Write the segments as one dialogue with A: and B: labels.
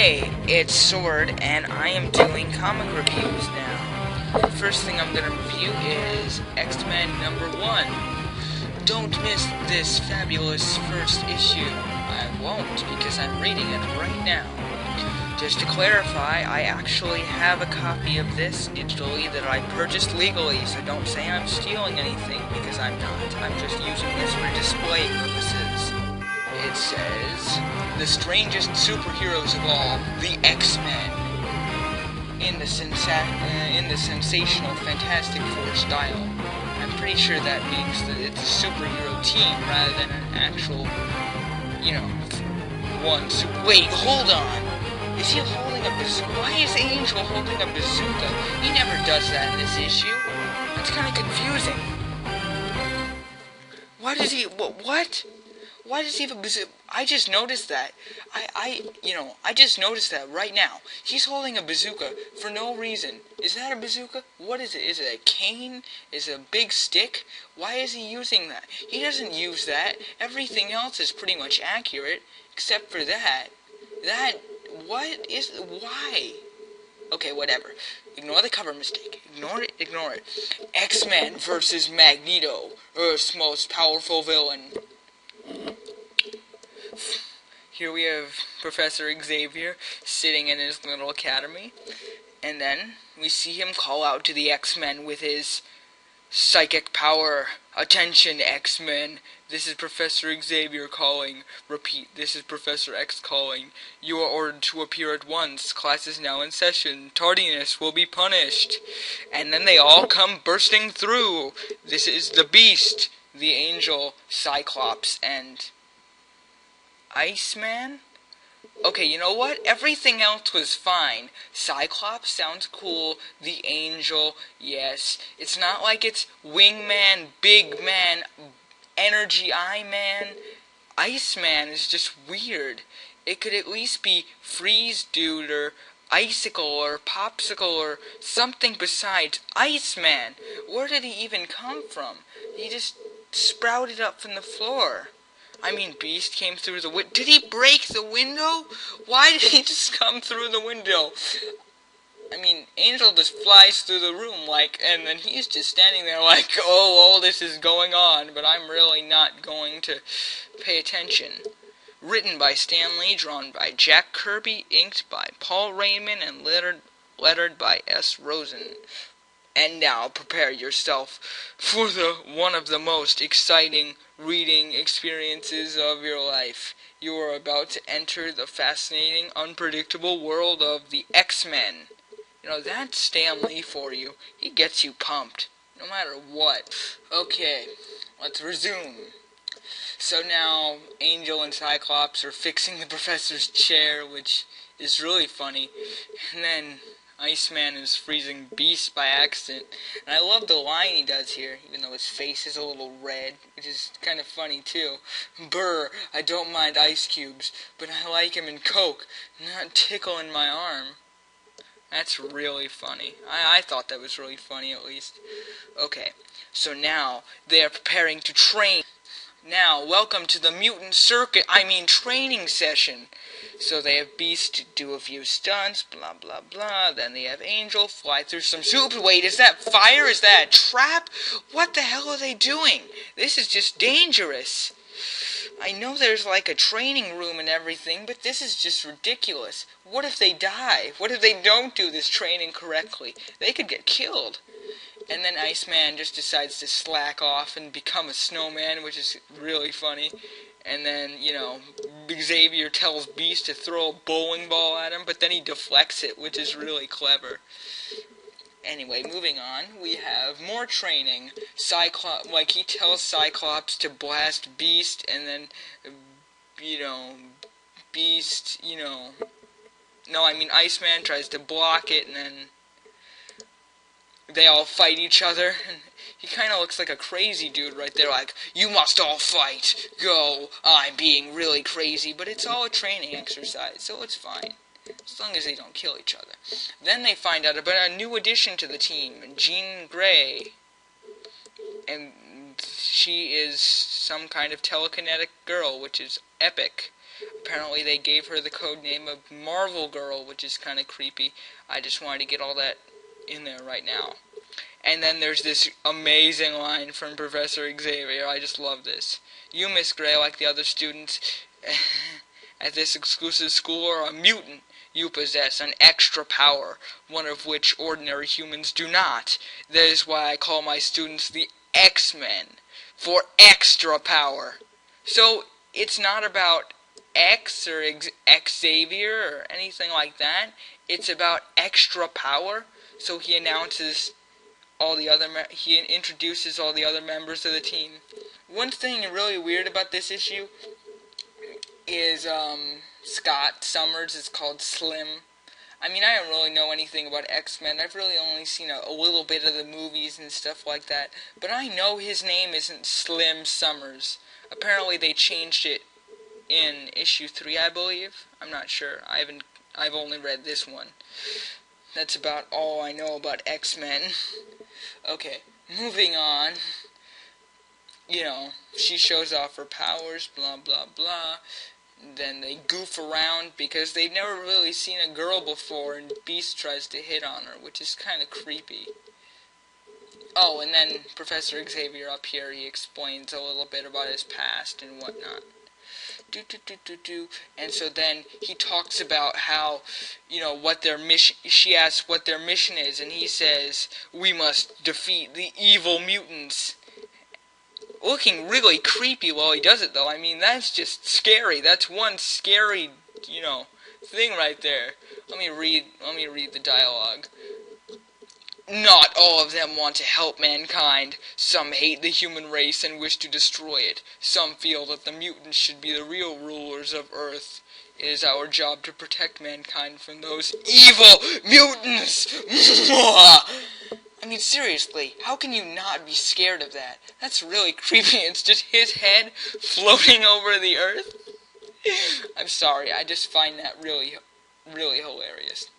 A: Hey, it's Sword, and I am doing comic reviews now. The first thing I'm gonna review is X-Men #1. Don't miss this fabulous first issue. I won't, because I'm reading it right now. Just to clarify, I actually have a copy of this digitally that I purchased legally, so don't say I'm stealing anything, because I'm not. I'm just using this for display purposes. It says, the strangest superheroes of all, the X-Men, in the sensational Fantastic Four style. I'm pretty sure that means that it's a superhero team rather than an actual, one super... Wait, hold on! Is he holding a bazooka? Why is Angel holding a bazooka? He never does that in this issue. That's kind of confusing. Why does he... What? Why does he have a bazooka? I just noticed that. I just noticed that right now. He's holding a bazooka for no reason. Is that a bazooka? What is it? Is it a cane? Is it a big stick? Why is he using that? He doesn't use that. Everything else is pretty much accurate, except for that. Why? Okay, whatever. Ignore the cover mistake. Ignore it. X-Men versus Magneto, Earth's most powerful villain. Here we have Professor Xavier sitting in his little academy, and then we see him call out to the X-Men with his psychic power. Attention, X-Men. This is Professor Xavier calling. Repeat, this is Professor X calling. You are ordered to appear at once. Class is now in session. Tardiness will be punished. And then they all come bursting through. This is the Beast, the Angel, Cyclops, and Iceman? Okay, you know what? Everything else was fine. Cyclops sounds cool. The Angel, yes. It's not like it's Wingman, Big Man, Energy Eye Man. Iceman is just weird. It could at least be Freeze Dude or Icicle or Popsicle or something besides Iceman. Where did he even come from? He just sprouted up from the floor. I mean, Beast came through the window. Did he break the window? Why did he just come through the window? I mean, Angel just flies through the room, and then he's just standing there like, oh, all this is going on, but I'm really not going to pay attention. Written by Stan Lee, drawn by Jack Kirby, inked by Paul Raymond, and lettered by S. Rosen. And now prepare yourself for one of the most exciting reading experiences of your life. You are about to enter the fascinating, unpredictable world of the X-Men. That's Stan Lee for you. He gets you pumped, no matter what. Okay, let's resume. So now, Angel and Cyclops are fixing the professor's chair, which is really funny. And then Iceman is freezing Beast by accident. And I love the line he does here, even though his face is a little red, which is kind of funny too. Brr, I don't mind ice cubes, but I like him in Coke, not tickle in my arm. That's really funny. I thought that was really funny, at least. Okay, so now they are preparing to train. Now, welcome to the mutant training session. So they have Beast do a few stunts, blah, blah, blah. Then they have Angel fly through some soup. Wait, is that fire? Is that a trap? What the hell are they doing? This is just dangerous. I know there's like a training room and everything, but this is just ridiculous. What if they die? What if they don't do this training correctly? They could get killed. And then Iceman just decides to slack off and become a snowman, which is really funny. And then, Xavier tells Beast to throw a bowling ball at him, but then he deflects it, which is really clever. Anyway, moving on, we have more training. He tells Cyclops to blast Beast, and then, Beast, Iceman tries to block it, and then they all fight each other, and he kind of looks like a crazy dude right there, like, you must all fight, go, I'm being really crazy, but it's all a training exercise, so it's fine, as long as they don't kill each other. Then they find out about a new addition to the team, Jean Grey, and she is some kind of telekinetic girl, which is epic. Apparently they gave her the code name of Marvel Girl, which is kind of creepy. I just wanted to get all that in there right now. And then there's this amazing line from Professor Xavier. I just love this. You, Miss Gray, like the other students at this exclusive school, are a mutant. You possess an extra power, one of which ordinary humans do not. That is why I call my students the X-Men, for extra power. So, it's not about X or Xavier or anything like that. It's about extra power. So he announces he introduces all the other members of the team. One thing really weird about this issue is Scott Summers is called Slim. I mean, I don't really know anything about X-Men. I've really only seen a little bit of the movies and stuff like that. But I know his name isn't Slim Summers. Apparently they changed it in issue 3, I believe. I'm not sure. I've only read this one. That's about all I know about X-Men. Okay, moving on. You know, she shows off her powers, blah, blah, blah. Then they goof around because they've never really seen a girl before, and Beast tries to hit on her, which is kind of creepy. Oh, and then Professor Xavier up here, he explains a little bit about his past and whatnot. And so then he talks about how, you know, what their mission, she asks what their mission is, and he says, we must defeat the evil mutants. Looking really creepy while he does it, though. I mean, that's just scary. That's one scary, you know, thing right there. Let me read the dialogue. Not all of them want to help mankind. Some hate the human race and wish to destroy it. Some feel that the mutants should be the real rulers of Earth. It is our job to protect mankind from those evil mutants! I mean, seriously, how can you not be scared of that? That's really creepy. It's just his head floating over the Earth. I'm sorry, I just find that really hilarious.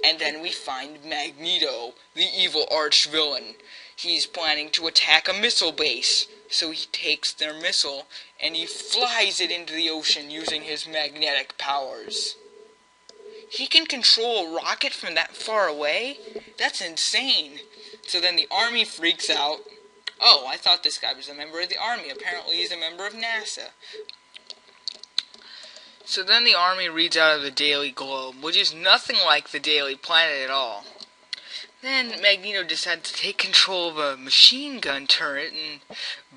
A: And then we find Magneto, the evil arch-villain. He's planning to attack a missile base. So he takes their missile and he flies it into the ocean using his magnetic powers. He can control a rocket from that far away? That's insane. So then the army freaks out. Oh, I thought this guy was a member of the army. Apparently he's a member of NASA. So then the army reads out of the Daily Globe, which is nothing like the Daily Planet at all. Then Magneto decides to take control of a machine gun turret and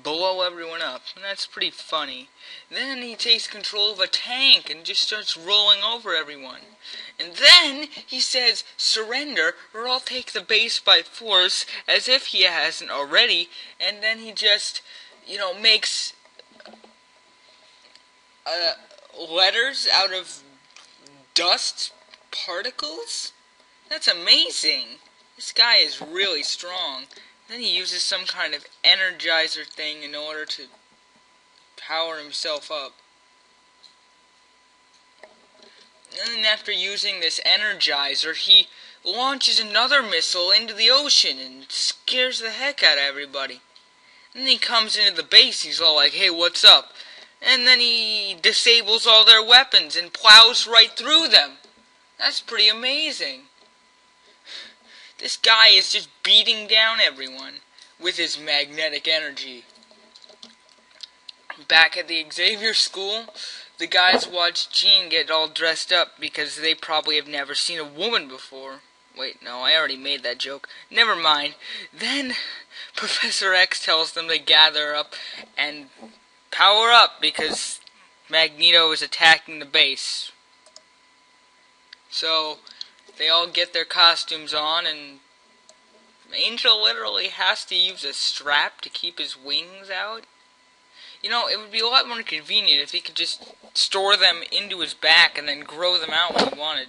A: blow everyone up. And that's pretty funny. Then he takes control of a tank and just starts rolling over everyone. And then he says, surrender or I'll take the base by force, as if he hasn't already. And then he just, you know, makes letters out of dust particles? That's amazing. This guy is really strong. Then he uses some kind of energizer thing in order to power himself up. And then after using this energizer, he launches another missile into the ocean and scares the heck out of everybody. And then he comes into the base, he's all like, hey, what's up? And then he disables all their weapons and plows right through them. That's pretty amazing. This guy is just beating down everyone with his magnetic energy. Back at the Xavier school, the guys watch Jean get all dressed up because they probably have never seen a woman before. Wait, no, I already made that joke. Never mind. Then Professor X tells them to gather up and power up because Magneto is attacking the base. So they all get their costumes on, and Angel literally has to use a strap to keep his wings out. You know, it would be a lot more convenient if he could just store them into his back and then grow them out when he wanted.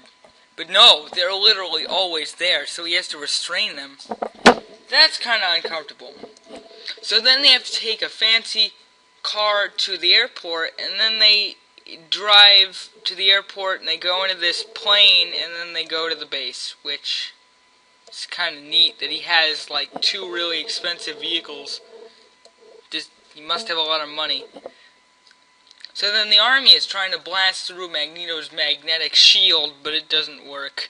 A: But no, they're literally always there, so he has to restrain them. That's kind of uncomfortable. So then they have to take a fancy car to the airport, and then they drive to the airport, and they go into this plane, and then they go to the base, which is kind of neat that he has, like, 2 really expensive vehicles. Just, he must have a lot of money. So So then the army is trying to blast through Magneto's magnetic shield, but it doesn't work.